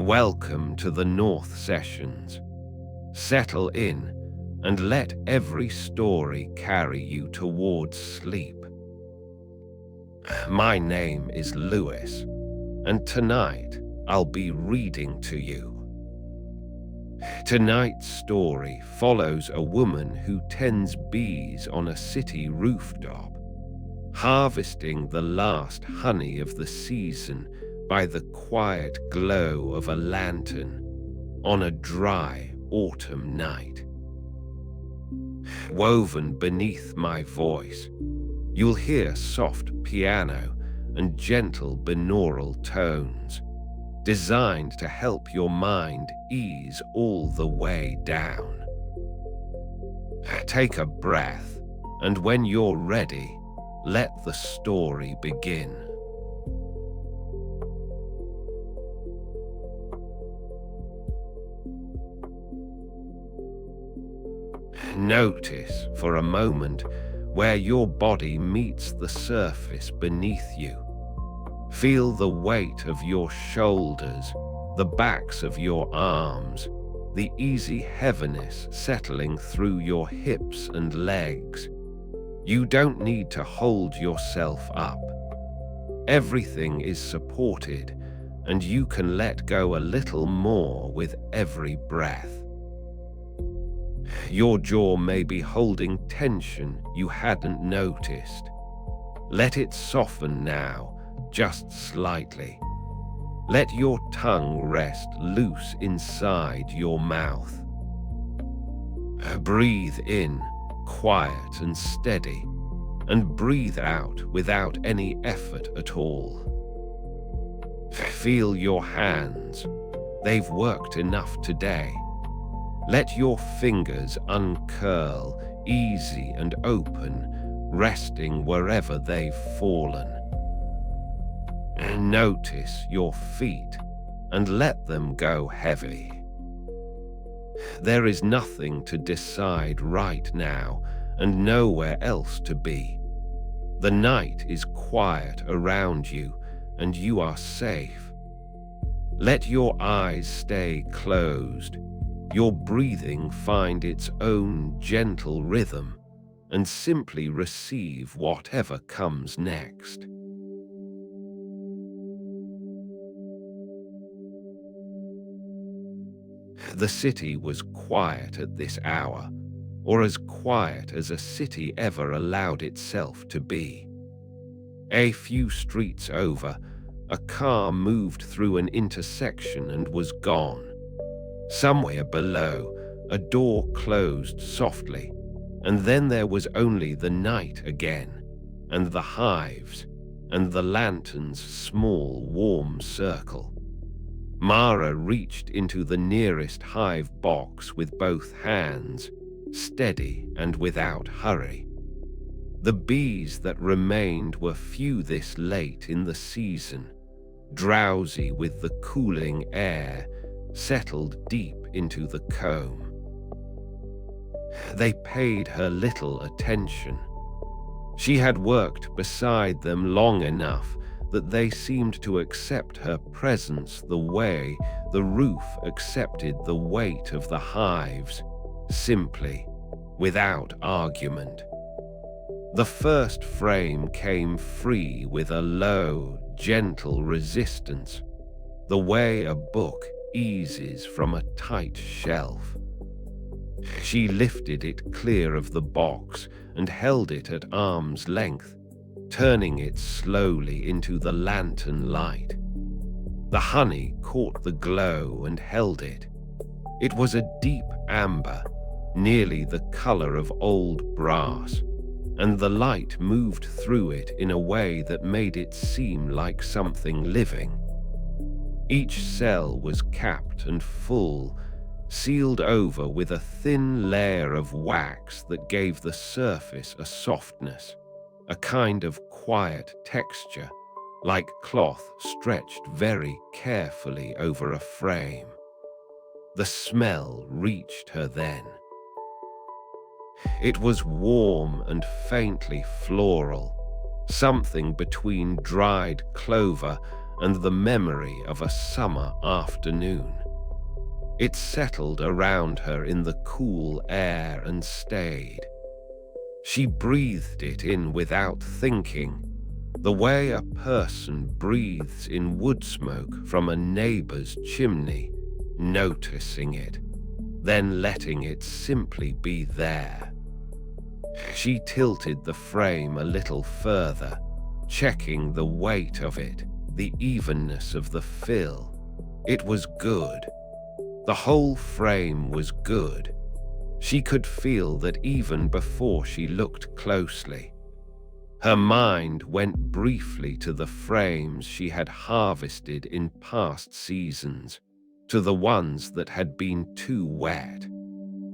Welcome to the North Sessions. Settle in and let every story carry you towards sleep. My name is Lewis, and tonight I'll be reading to you. Tonight's story follows a woman who tends bees on a city rooftop, harvesting the last honey of the season by the quiet glow of a lantern on a dry autumn night. Woven beneath my voice, you'll hear soft piano and gentle binaural tones, designed to help your mind ease all the way down. Take a breath, and when you're ready, let the story begin. Notice for a moment where your body meets the surface beneath you. Feel the weight of your shoulders, the backs of your arms, the easy heaviness settling through your hips and legs. You don't need to hold yourself up. Everything is supported, and you can let go a little more with every breath. Your jaw may be holding tension you hadn't noticed. Let it soften now, just slightly. Let your tongue rest loose inside your mouth. Breathe in, quiet and steady, and breathe out without any effort at all. Feel your hands. They've worked enough today. Let your fingers uncurl, easy and open, resting wherever they've fallen. Notice your feet and let them go heavy. There is nothing to decide right now and nowhere else to be. The night is quiet around you and you are safe. Let your eyes stay closed, your breathing find its own gentle rhythm, and simply receive whatever comes next. The city was quiet at this hour, or as quiet as a city ever allowed itself to be. A few streets over, a car moved through an intersection and was gone. Somewhere below, a door closed softly, and then there was only the night again, and the hives, and the lantern's small, warm circle. Mara reached into the nearest hive box with both hands, steady and without hurry. The bees that remained were few this late in the season, drowsy with the cooling air, settled deep into the comb. They paid her little attention. She had worked beside them long enough that they seemed to accept her presence the way the roof accepted the weight of the hives, simply, without argument. The first frame came free with a low, gentle resistance, the way a book eases from a tight shelf. She lifted it clear of the box and held it at arm's length, turning it slowly into the lantern light. The honey caught the glow and held it. It was a deep amber, nearly the color of old brass, and the light moved through it in a way that made it seem like something living. Each cell was capped and full, sealed over with a thin layer of wax that gave the surface a softness, a kind of quiet texture, like cloth stretched very carefully over a frame. The smell reached her then. It was warm and faintly floral, something between dried clover and the memory of a summer afternoon. It settled around her in the cool air and stayed. She breathed it in without thinking, the way a person breathes in wood smoke from a neighbor's chimney, noticing it, then letting it simply be there. She tilted the frame a little further, checking the weight of it, the evenness of the fill. It was good. The whole frame was good. She could feel that even before she looked closely. Her mind went briefly to the frames she had harvested in past seasons, to the ones that had been too wet,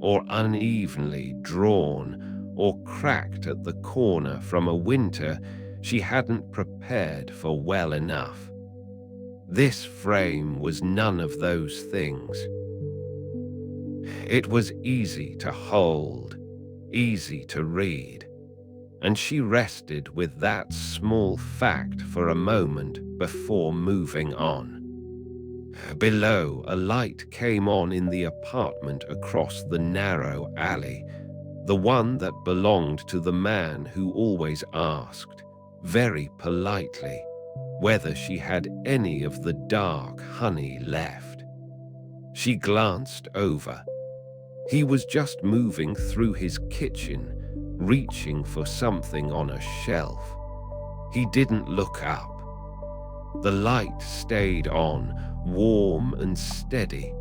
or unevenly drawn, or cracked at the corner from a winter she hadn't prepared for well enough. This frame was none of those things. It was easy to hold, easy to read, and she rested with that small fact for a moment before moving on. Below, a light came on in the apartment across the narrow alley, the one that belonged to the man who always asked, very politely, whether she had any of the dark honey left. She glanced over. He was just moving through his kitchen, reaching for something on a shelf. He didn't look up. The light stayed on, warm and steady,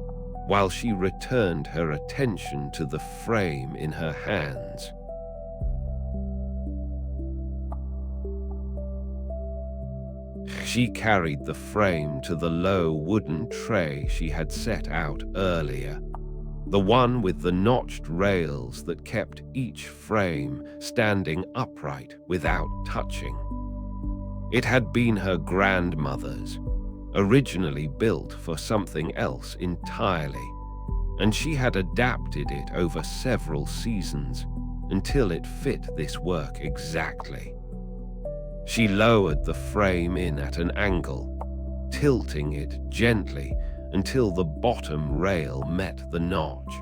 while she returned her attention to the frame in her hands. She carried the frame to the low wooden tray she had set out earlier, the one with the notched rails that kept each frame standing upright without touching. It had been her grandmother's, originally built for something else entirely, and she had adapted it over several seasons until it fit this work exactly. She lowered the frame in at an angle, tilting it gently until the bottom rail met the notch.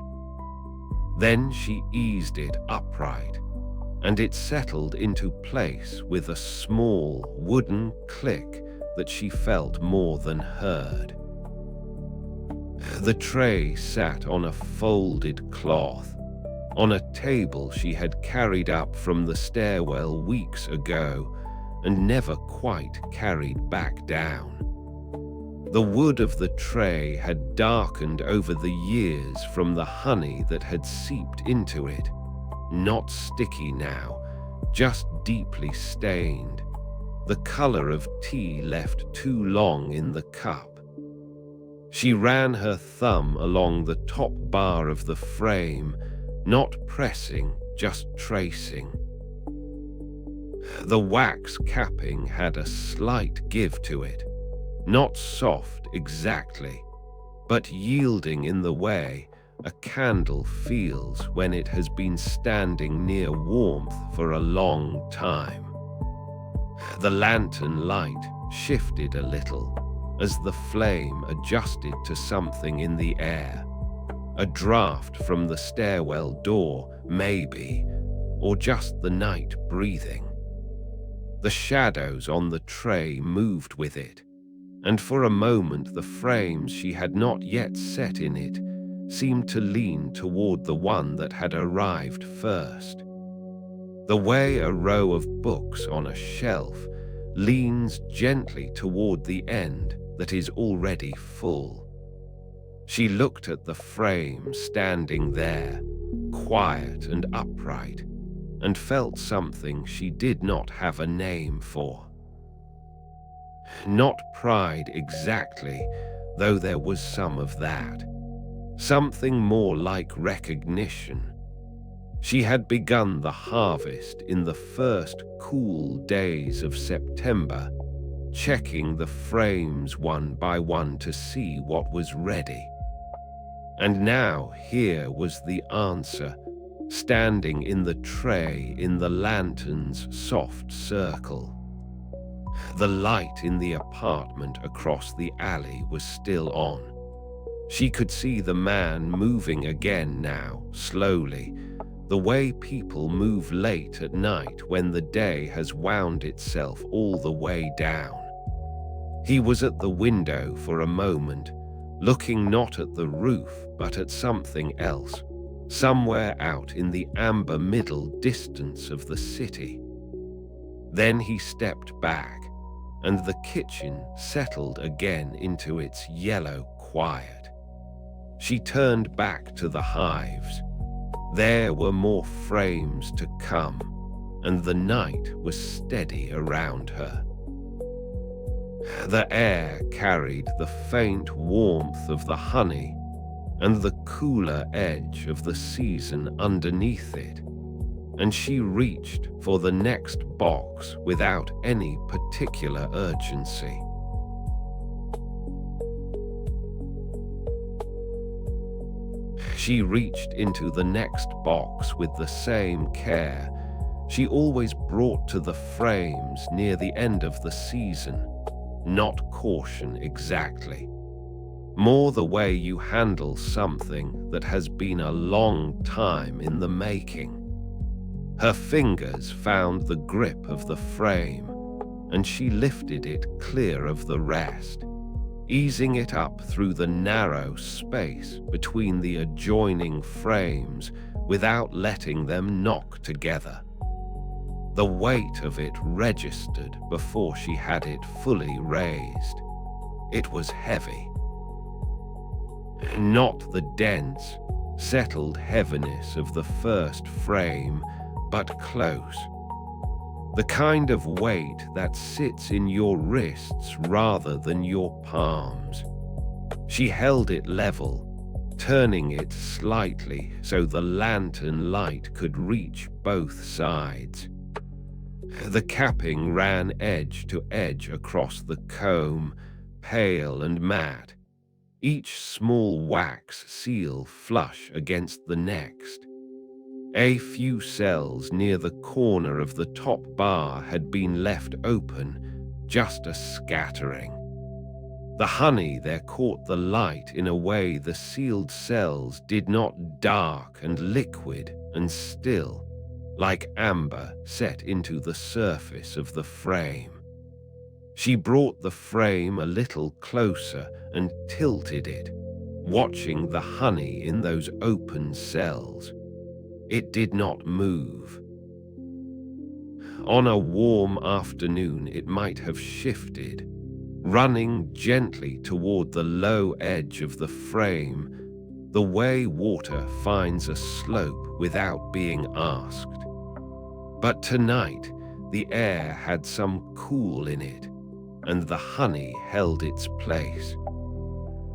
Then she eased it upright, and it settled into place with a small wooden click that she felt more than heard. The tray sat on a folded cloth, on a table she had carried up from the stairwell weeks ago and never quite carried back down. The wood of the tray had darkened over the years from the honey that had seeped into it, not sticky now, just deeply stained, the color of tea left too long in the cup. She ran her thumb along the top bar of the frame, not pressing, just tracing. The wax capping had a slight give to it, not soft exactly, but yielding in the way a candle feels when it has been standing near warmth for a long time. The lantern light shifted a little as the flame adjusted to something in the air, a draft from the stairwell door, maybe, or just the night breathing. The shadows on the tray moved with it, and for a moment the frames she had not yet set in it seemed to lean toward the one that had arrived first. The way a row of books on a shelf leans gently toward the end that is already full. She looked at the frame standing there, quiet and upright, and felt something she did not have a name for. Not pride exactly, though there was some of that. Something more like recognition. She had begun the harvest in the first cool days of September, checking the frames one by one to see what was ready. And now here was the answer, standing in the tray in the lantern's soft circle. The light in the apartment across the alley was still on. She could see the man moving again now, slowly, the way people move late at night when the day has wound itself all the way down. He was at the window for a moment, looking not at the roof but at something else, somewhere out in the amber middle distance of the city. Then he stepped back, and the kitchen settled again into its yellow quiet. She turned back to the hives. There were more frames to come, and the night was steady around her. The air carried the faint warmth of the honey and the cooler edge of the season underneath it, and she reached for the next box without any particular urgency. She reached into the next box with the same care she always brought to the frames near the end of the season, not caution exactly. More the way you handle something that has been a long time in the making. Her fingers found the grip of the frame, and she lifted it clear of the rest, easing it up through the narrow space between the adjoining frames without letting them knock together. The weight of it registered before she had it fully raised. It was heavy. Not the dense, settled heaviness of the first frame, but close. The kind of weight that sits in your wrists rather than your palms. She held it level, turning it slightly so the lantern light could reach both sides. The capping ran edge to edge across the comb, pale and matte, each small wax seal flush against the next. A few cells near the corner of the top bar had been left open, just a scattering. The honey there caught the light in a way the sealed cells did not, dark and liquid and still, like amber set into the surface of the frame. She brought the frame a little closer and tilted it, watching the honey in those open cells. It did not move. On a warm afternoon it might have shifted, running gently toward the low edge of the frame, the way water finds a slope without being asked. But tonight the air had some cool in it, and the honey held its place.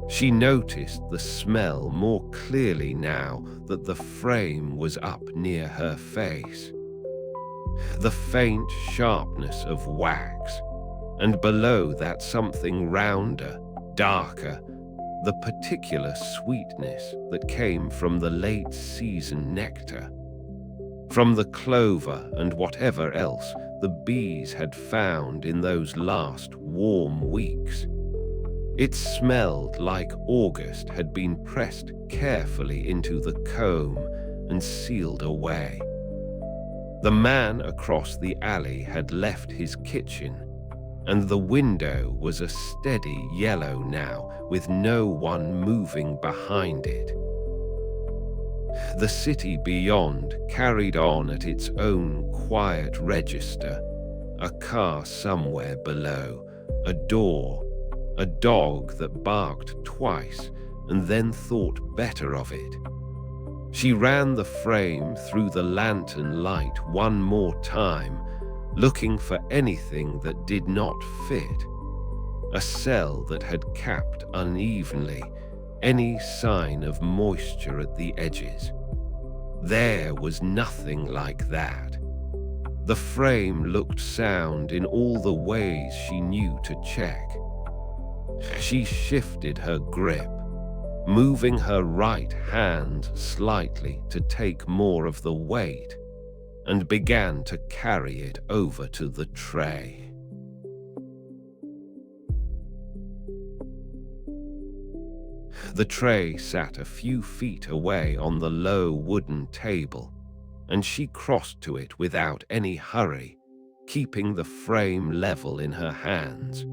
She noticed the smell more clearly now that the frame was up near her face. The faint sharpness of wax, and below that something rounder, darker, the particular sweetness that came from the late season nectar, from the clover and whatever else the bees had found in those last warm weeks. It smelled like August had been pressed carefully into the comb and sealed away. The man across the alley had left his kitchen, and the window was a steady yellow now, with no one moving behind it. The city beyond carried on at its own quiet register, a car somewhere below, a door, a dog that barked twice and then thought better of it. She ran the frame through the lantern light one more time, looking for anything that did not fit. A cell that had capped unevenly, any sign of moisture at the edges. There was nothing like that. The frame looked sound in all the ways she knew to check. She shifted her grip, moving her right hand slightly to take more of the weight, and began to carry it over to the tray. The tray sat a few feet away on the low wooden table, and she crossed to it without any hurry, keeping the frame level in her hands.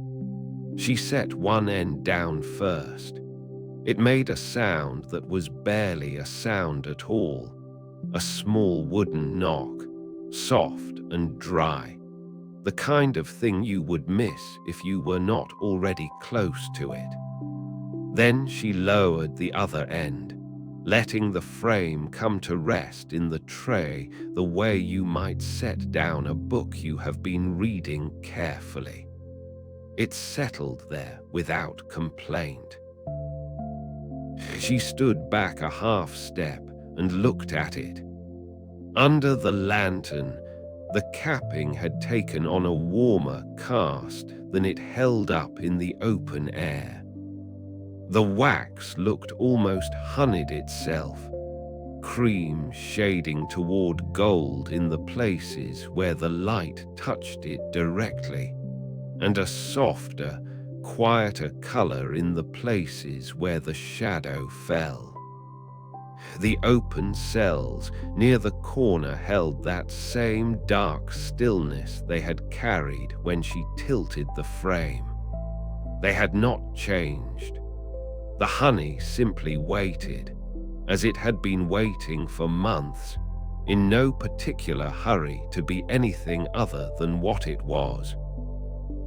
She set one end down first. It made a sound that was barely a sound at all, a small wooden knock, soft and dry, the kind of thing you would miss if you were not already close to it. Then she lowered the other end, letting the frame come to rest in the tray the way you might set down a book you have been reading carefully. It settled there without complaint. She stood back a half step and looked at it. Under the lantern, the capping had taken on a warmer cast than it held up in the open air. The wax looked almost honeyed itself, cream shading toward gold in the places where the light touched it directly, and a softer, quieter color in the places where the shadow fell. The open cells near the corner held that same dark stillness they had carried when she tilted the frame. They had not changed. The honey simply waited, as it had been waiting for months, in no particular hurry to be anything other than what it was.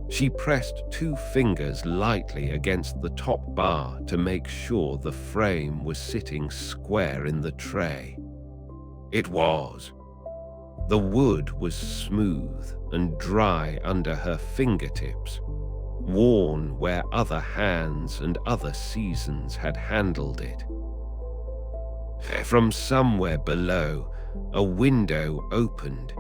She pressed 2 fingers lightly against the top bar to make sure the frame was sitting square in the tray. It was. The wood was smooth and dry under her fingertips, worn where other hands and other seasons had handled it. From somewhere below, a window opened.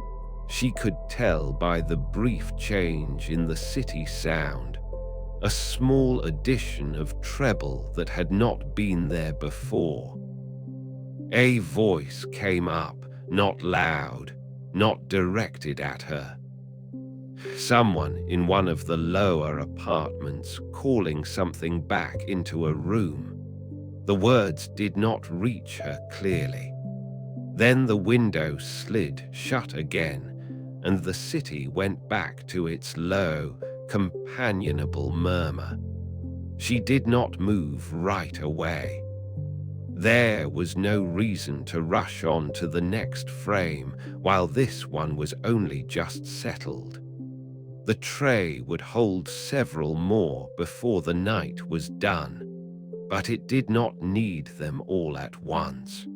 She could tell by the brief change in the city sound, a small addition of treble that had not been there before. A voice came up, not loud, not directed at her. Someone in one of the lower apartments calling something back into a room. The words did not reach her clearly. Then the window slid shut again, and the city went back to its low, companionable murmur. She did not move right away. There was no reason to rush on to the next frame while this one was only just settled. The tray would hold several more before the night was done, but it did not need them all at once.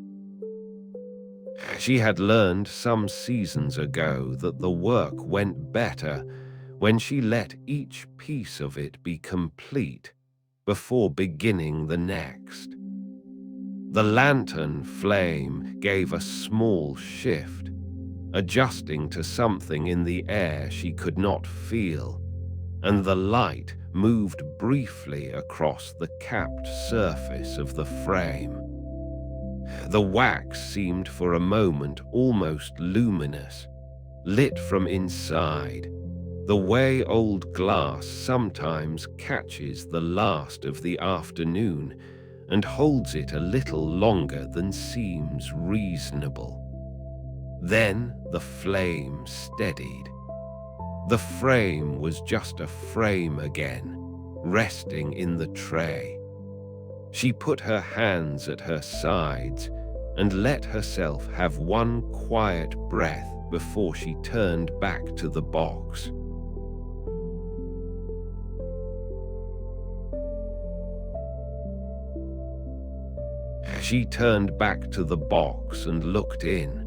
She had learned some seasons ago that the work went better when she let each piece of it be complete before beginning the next. The lantern flame gave a small shift, adjusting to something in the air she could not feel, and the light moved briefly across the capped surface of the frame. The wax seemed for a moment almost luminous, lit from inside, the way old glass sometimes catches the last of the afternoon and holds it a little longer than seems reasonable. Then the flame steadied. The frame was just a frame again, resting in the tray. She put her hands at her sides and let herself have one quiet breath before she turned back to the box. She turned back to the box and looked in.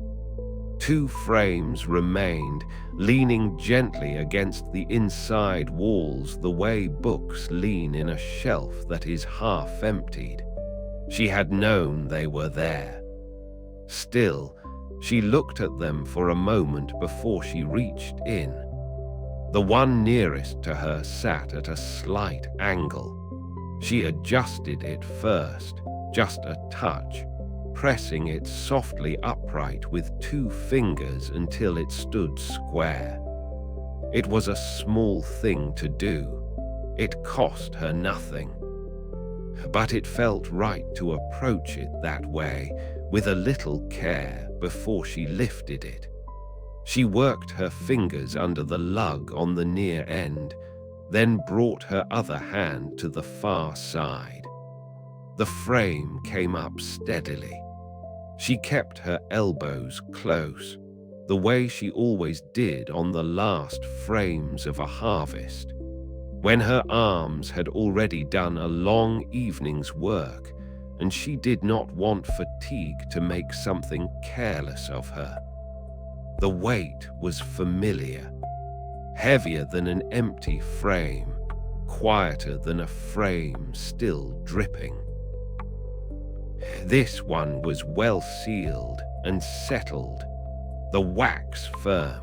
2 frames remained, leaning gently against the inside walls the way books lean in a shelf that is half emptied. She had known they were there. Still, she looked at them for a moment before she reached in. The one nearest to her sat at a slight angle. She adjusted it first, just a touch, pressing it softly upright with 2 fingers until it stood square. It was a small thing to do. It cost her nothing. But it felt right to approach it that way, with a little care before she lifted it. She worked her fingers under the lug on the near end, then brought her other hand to the far side. The frame came up steadily. She kept her elbows close, the way she always did on the last frames of a harvest, when her arms had already done a long evening's work and she did not want fatigue to make something careless of her. The weight was familiar, heavier than an empty frame, quieter than a frame still dripping. This one was well sealed and settled, the wax firm,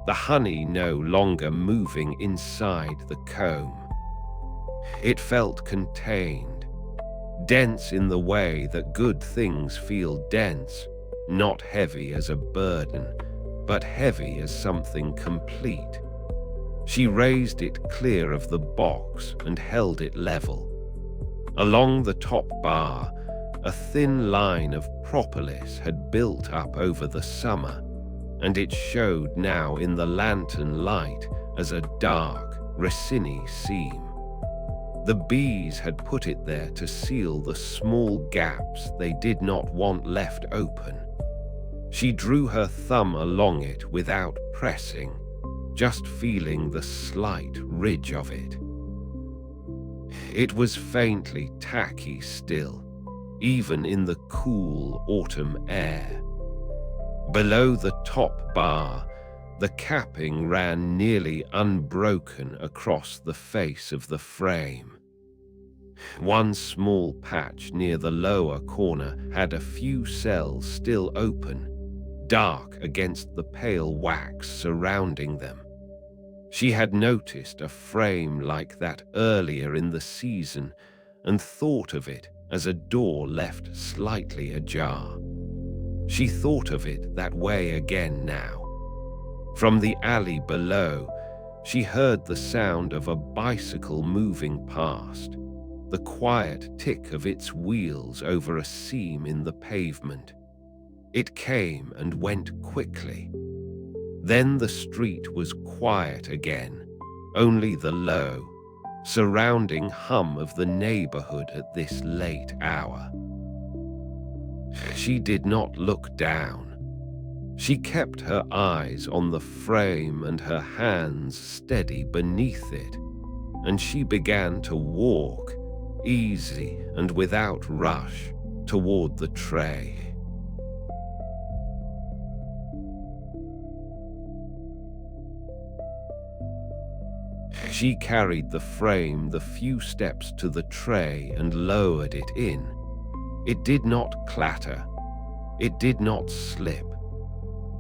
the honey no longer moving inside the comb. It felt contained, dense in the way that good things feel dense, not heavy as a burden, but heavy as something complete. She raised it clear of the box and held it level. Along the top bar, a thin line of propolis had built up over the summer, and it showed now in the lantern light as a dark, raciny seam. The bees had put it there to seal the small gaps they did not want left open. She drew her thumb along it without pressing, just feeling the slight ridge of it. It was faintly tacky still, even in the cool autumn air. Below the top bar, the capping ran nearly unbroken across the face of the frame. One small patch near the lower corner had a few cells still open, dark against the pale wax surrounding them. She had noticed a frame like that earlier in the season and thought of it as a door left slightly ajar. She thought of it that way again now. From the alley below, she heard the sound of a bicycle moving past, the quiet tick of its wheels over a seam in the pavement. It came and went quickly. Then the street was quiet again, only the low, surrounding hum of the neighborhood at this late hour. She did not look down. She kept her eyes on the frame and her hands steady beneath it, and she began to walk, easy and without rush, toward the tray. She carried the frame the few steps to the tray and lowered it in. It did not clatter. It did not slip.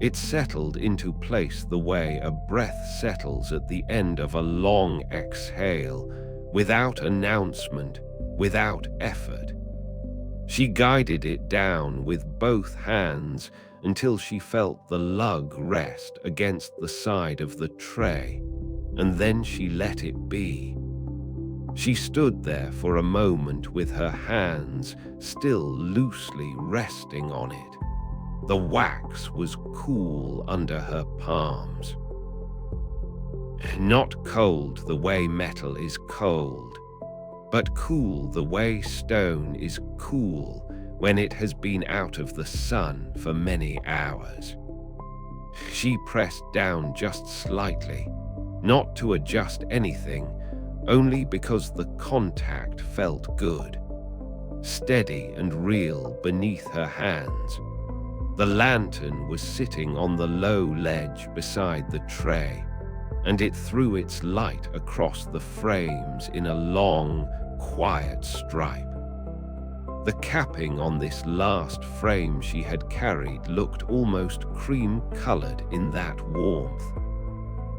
It settled into place the way a breath settles at the end of a long exhale, without announcement, without effort. She guided it down with both hands until she felt the lug rest against the side of the tray, and then she let it be. She stood there for a moment with her hands still loosely resting on it. The wax was cool under her palms. Not cold the way metal is cold, but cool the way stone is cool when it has been out of the sun for many hours. She pressed down just slightly, not to adjust anything, only because the contact felt good, steady and real beneath her hands. The lantern was sitting on the low ledge beside the tray, and it threw its light across the frames in a long, quiet stripe. The capping on this last frame she had carried looked almost cream-colored in that warmth.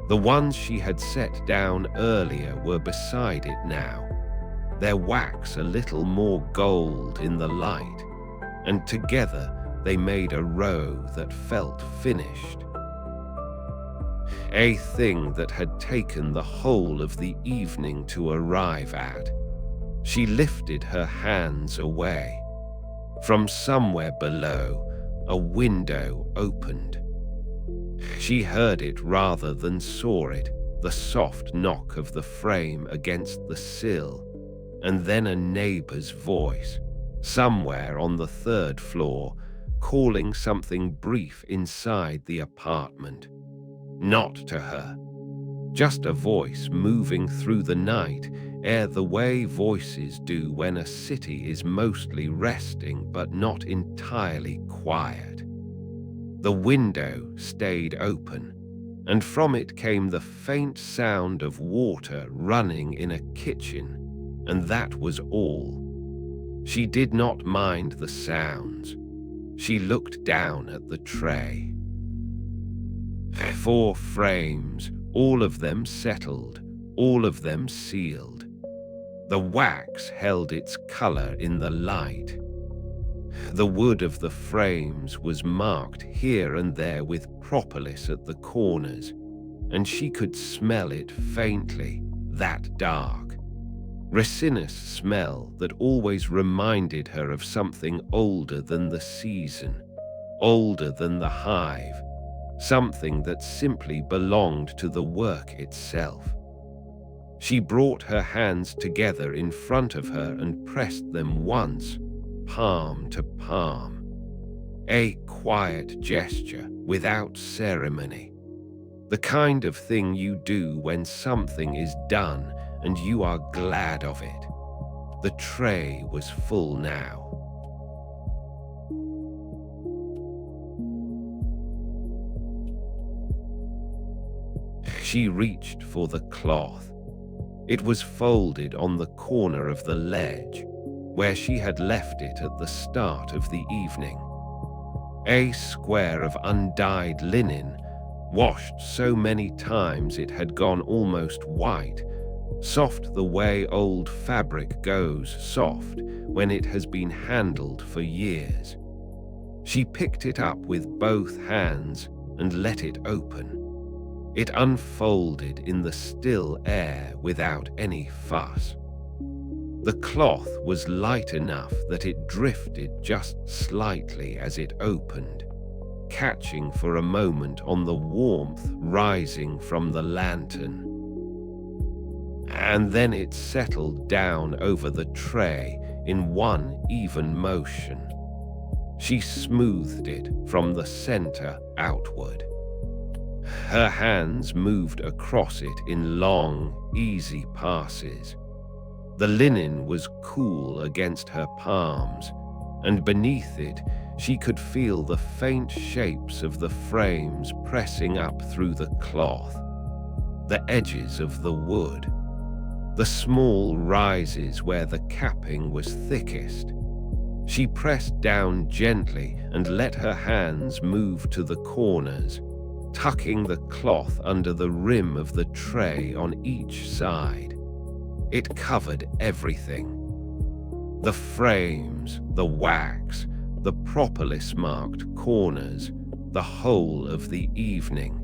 The ones she had set down earlier were beside it now, their wax a little more gold in the light, and together they made a row that felt finished. A thing that had taken the whole of the evening to arrive at. She lifted her hands away. From somewhere below, a window opened. She heard it rather than saw it, the soft knock of the frame against the sill, and then a neighbor's voice, somewhere on the third floor, calling something brief inside the apartment. Not to her. Just a voice moving through the night, ere the way voices do when a city is mostly resting but not entirely quiet. The window stayed open, and from it came the faint sound of water running in a kitchen, and that was all. She did not mind the sounds. She looked down at the tray. 4 frames, all of them settled, all of them sealed. The wax held its color in the light. The wood of the frames was marked here and there with propolis at the corners, and she could smell it faintly, that dark, resinous smell that always reminded her of something older than the season, older than the hive, something that simply belonged to the work itself. She brought her hands together in front of her and pressed them once, palm to palm. A quiet gesture, without ceremony. The kind of thing you do when something is done and you are glad of it. The tray was full now. She reached for the cloth. It was folded on the corner of the ledge, where she had left it at the start of the evening. A square of undyed linen, washed so many times it had gone almost white, soft the way old fabric goes soft when it has been handled for years. She picked it up with both hands and let it open. It unfolded in the still air without any fuss. The cloth was light enough that it drifted just slightly as it opened, catching for a moment on the warmth rising from the lantern. And then it settled down over the tray in one even motion. She smoothed it from the center outward. Her hands moved across it in long, easy passes. The linen was cool against her palms, and beneath it she could feel the faint shapes of the frames pressing up through the cloth, the edges of the wood, the small rises where the capping was thickest. She pressed down gently and let her hands move to the corners, tucking the cloth under the rim of the tray on each side. It covered everything. The frames, the wax, the propolis-marked corners, the whole of the evening.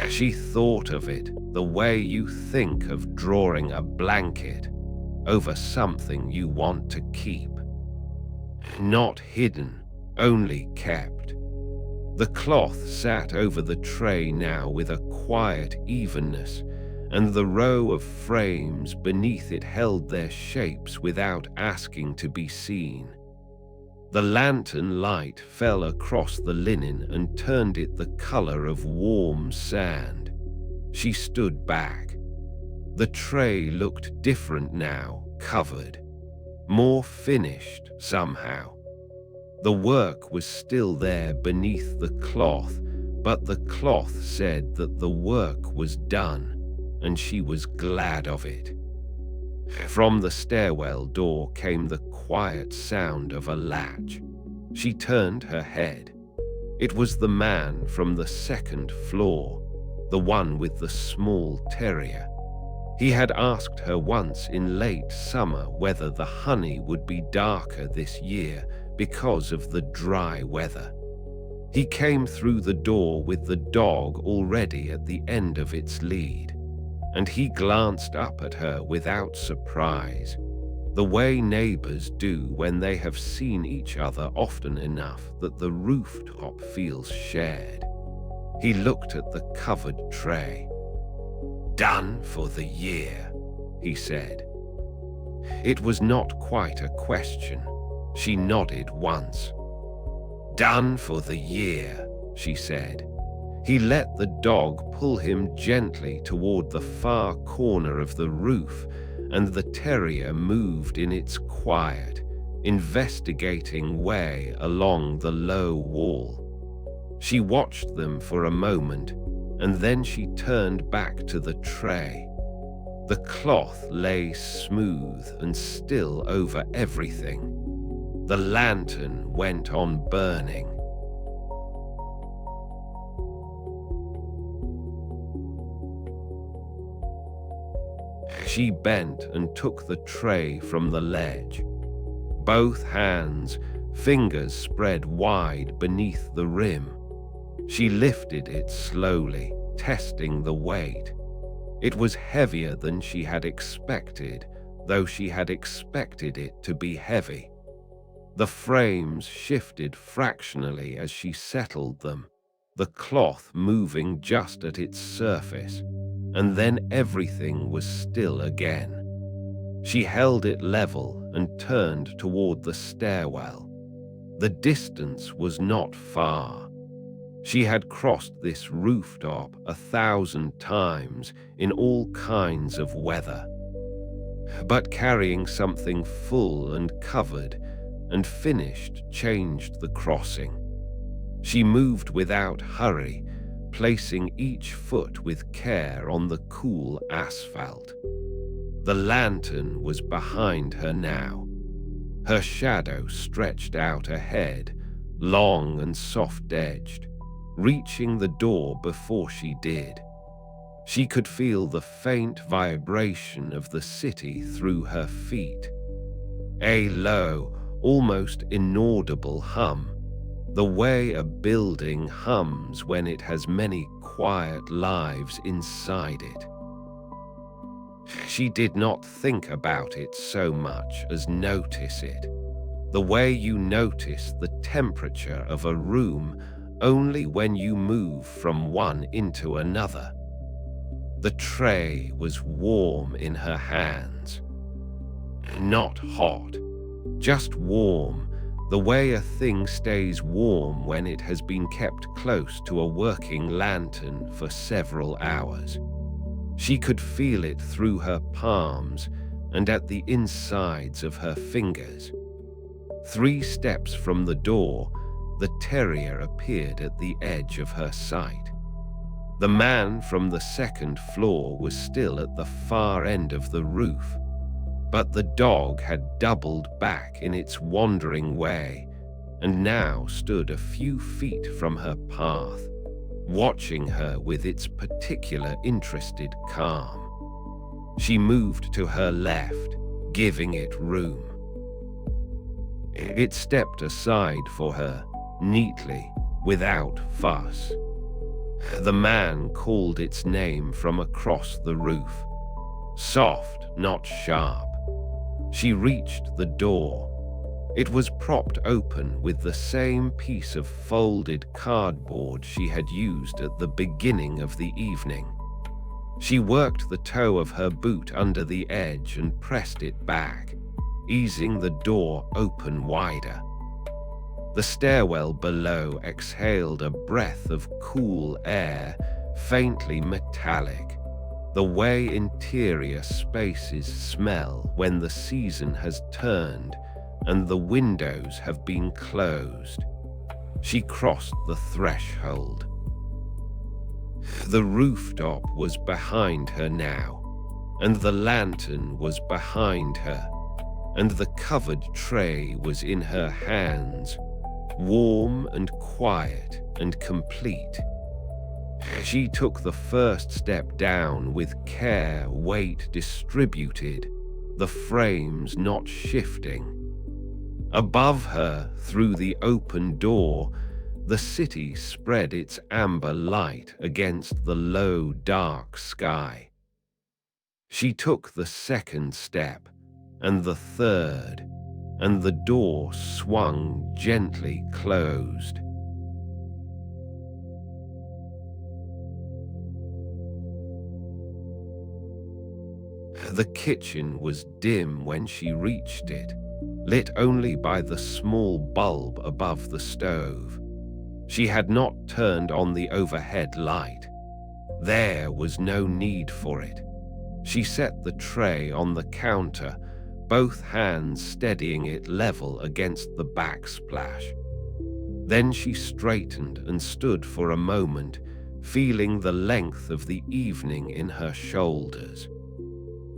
She thought of it the way you think of drawing a blanket over something you want to keep. Not hidden, only kept. The cloth sat over the tray now with a quiet evenness, and the row of frames beneath it held their shapes without asking to be seen. The lantern light fell across the linen and turned it the color of warm sand. She stood back. The tray looked different now, covered, more finished somehow. The work was still there beneath the cloth, but the cloth said that the work was done, and she was glad of it. From the stairwell door came the quiet sound of a latch. She turned her head. It was the man from the second floor, the one with the small terrier. He had asked her once in late summer whether the honey would be darker this year because of the dry weather. He came through the door with the dog already at the end of its lead. and he glanced up at her without surprise, the way neighbors do when they have seen each other often enough that the rooftop feels shared. He looked at the covered tray. "Done for the year," he said. It was not quite a question. She nodded once. "Done for the year," she said. He let the dog pull him gently toward the far corner of the roof, and the terrier moved in its quiet, investigating way along the low wall. She watched them for a moment, and then she turned back to the tray. The cloth lay smooth and still over everything. The lantern went on burning. She bent and took the tray from the ledge. Both hands, fingers spread wide beneath the rim. She lifted it slowly, testing the weight. It was heavier than she had expected, though she had expected it to be heavy. The frames shifted fractionally as she settled them, the cloth moving just at its surface, and then everything was still again. She held it level and turned toward the stairwell. The distance was not far. She had crossed this rooftop 1,000 times in all kinds of weather. But carrying something full and covered and finished changed the crossing. She moved without hurry, placing each foot with care on the cool asphalt. The lantern was behind her now. Her shadow stretched out ahead, long and soft-edged, reaching the door before she did. She could feel the faint vibration of the city through her feet. A low, almost inaudible hum, the way a building hums when it has many quiet lives inside it. She did not think about it so much as notice it, the way you notice the temperature of a room only when you move from one into another. The tray was warm in her hands. Not hot, just warm, the way a thing stays warm when it has been kept close to a working lantern for several hours. She could feel it through her palms and at the insides of her fingers. 3 steps from the door, the terrier appeared at the edge of her sight. The man from the 2nd floor was still at the far end of the roof, but the dog had doubled back in its wandering way and now stood a few feet from her path, watching her with its particular interested calm. She moved to her left, giving it room. It stepped aside for her, neatly, without fuss. The man called its name from across the roof. Soft, not sharp. She reached the door. It was propped open with the same piece of folded cardboard she had used at the beginning of the evening. She worked the toe of her boot under the edge and pressed it back, easing the door open wider. The stairwell below exhaled a breath of cool air, faintly metallic, the way interior spaces smell when the season has turned and the windows have been closed. She crossed the threshold. The rooftop was behind her now, and the lantern was behind her, and the covered tray was in her hands, warm and quiet and complete. She took the first step down with care, weight distributed, the frames not shifting. Above her, through the open door, the city spread its amber light against the low, dark sky. She took the second step, and the third, and the door swung gently closed. The kitchen was dim when she reached it, lit only by the small bulb above the stove. She had not turned on the overhead light. There was no need for it. She set the tray on the counter, both hands steadying it level against the backsplash. Then she straightened and stood for a moment, feeling the length of the evening in her shoulders.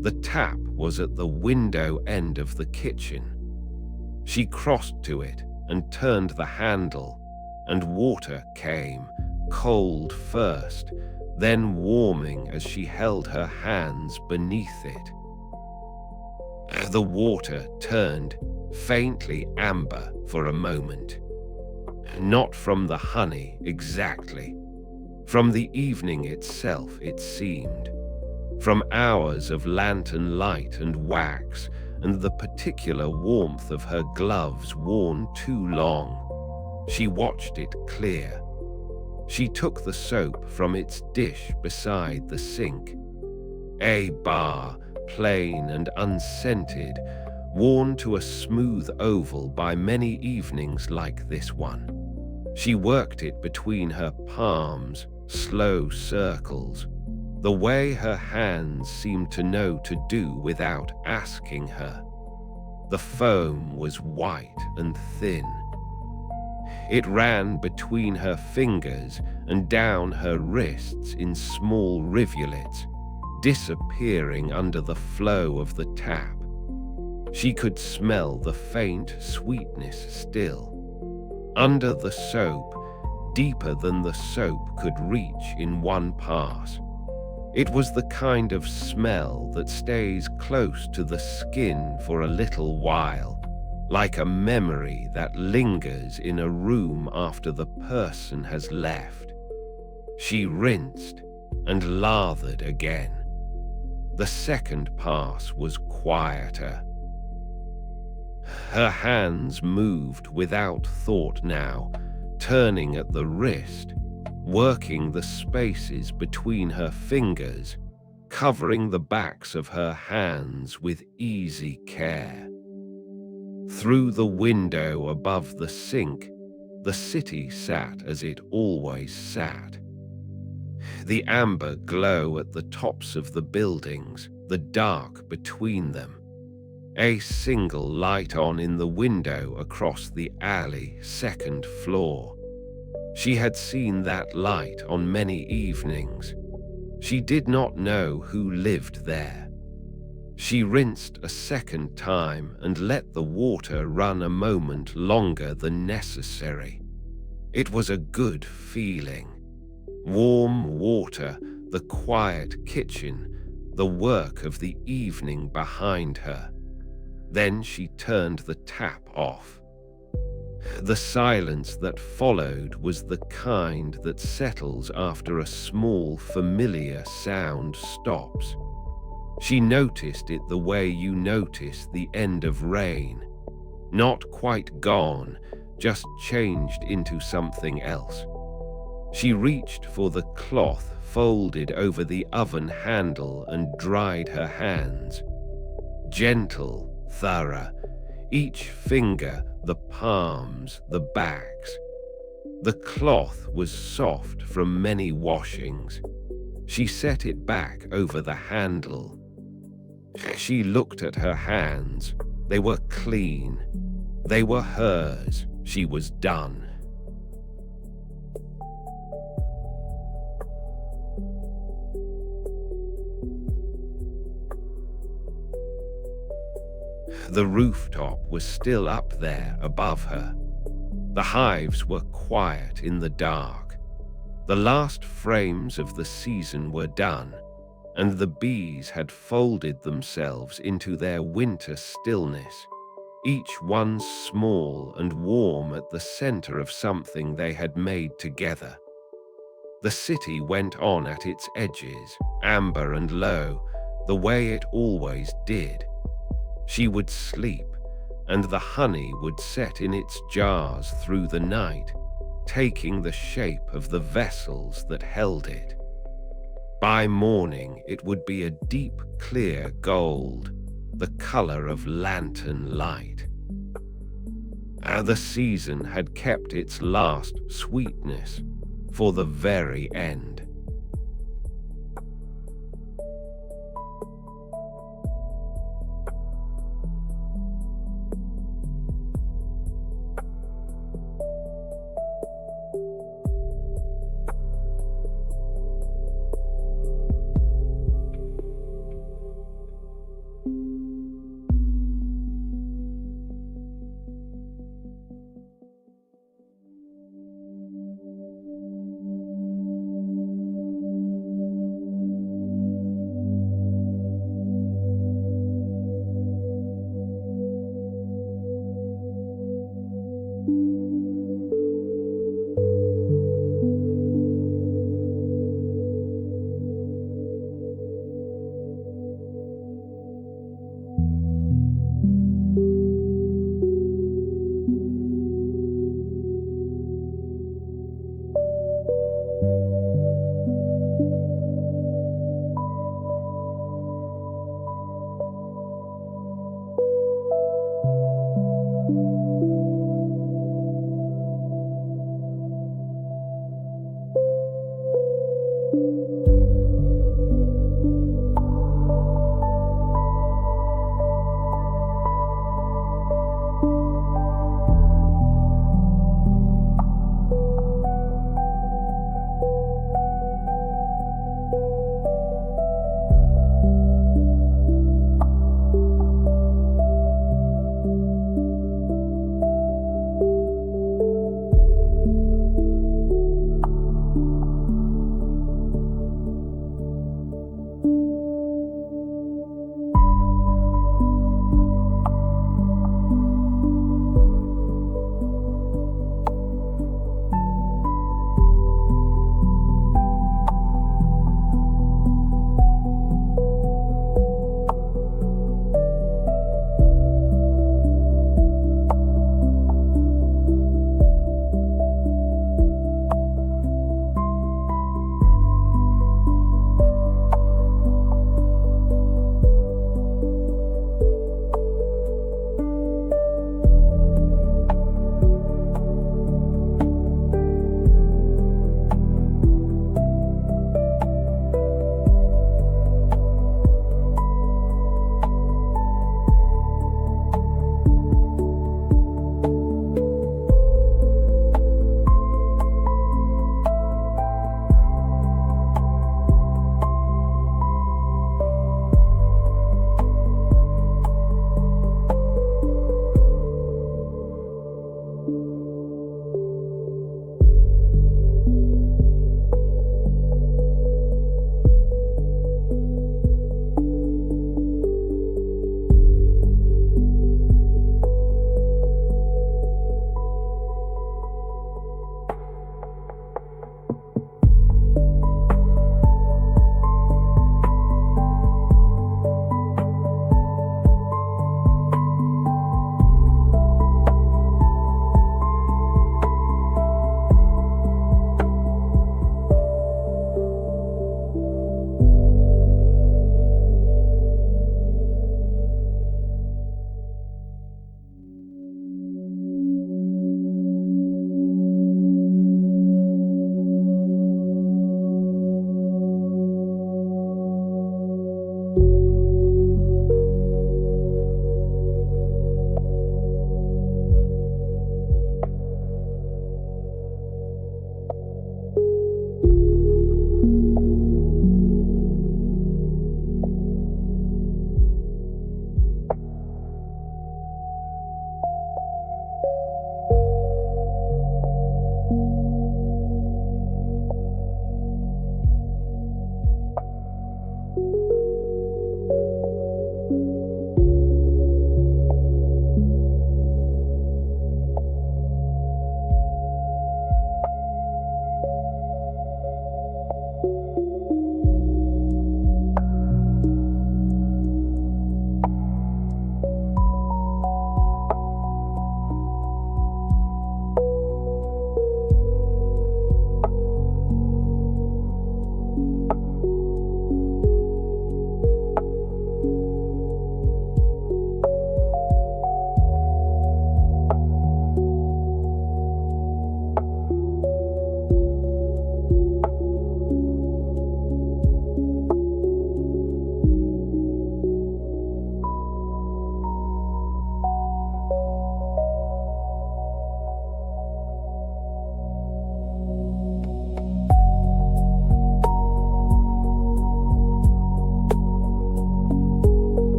The tap was at the window end of the kitchen. She crossed to it and turned the handle, and water came, cold first, then warming as she held her hands beneath it. The water turned faintly amber for a moment. Not from the honey exactly. From the evening itself, it seemed. From hours of lantern light and wax, and the particular warmth of her gloves worn too long. She watched it clear. She took the soap from its dish beside the sink. A bar, plain and unscented, worn to a smooth oval by many evenings like this one. She worked it between her palms, slow circles, the way her hands seemed to know to do without asking her. The foam was white and thin. It ran between her fingers and down her wrists in small rivulets, disappearing under the flow of the tap. She could smell the faint sweetness still. Under the soap, deeper than the soap could reach in one pass. It was the kind of smell that stays close to the skin for a little while, like a memory that lingers in a room after the person has left. She rinsed and lathered again. The second pass was quieter. Her hands moved without thought now, turning at the wrist, working the spaces between her fingers, covering the backs of her hands with easy care. Through the window above the sink, the city sat as it always sat. The amber glow at the tops of the buildings, the dark between them. A single light on in the window across the alley, second floor. She had seen that light on many evenings. She did not know who lived there. She rinsed a second time and let the water run a moment longer than necessary. It was a good feeling. Warm water, the quiet kitchen, the work of the evening behind her. Then she turned the tap off. The silence that followed was the kind that settles after a small, familiar sound stops. She noticed it the way you notice the end of rain. Not quite gone, just changed into something else. She reached for the cloth folded over the oven handle and dried her hands. Gentle, thorough, each finger, the palms, the backs. The cloth was soft from many washings. She set it back over the handle. She looked at her hands. They were clean. They were hers. She was done. The rooftop was still up there above her. The hives were quiet in the dark. The last frames of the season were done, and the bees had folded themselves into their winter stillness, each one small and warm at the center of something they had made together. The city went on at its edges, amber and low, the way it always did. She would sleep, and the honey would set in its jars through the night, taking the shape of the vessels that held it. By morning, it would be a deep, clear gold, the color of lantern light. The season had kept its last sweetness for the very end.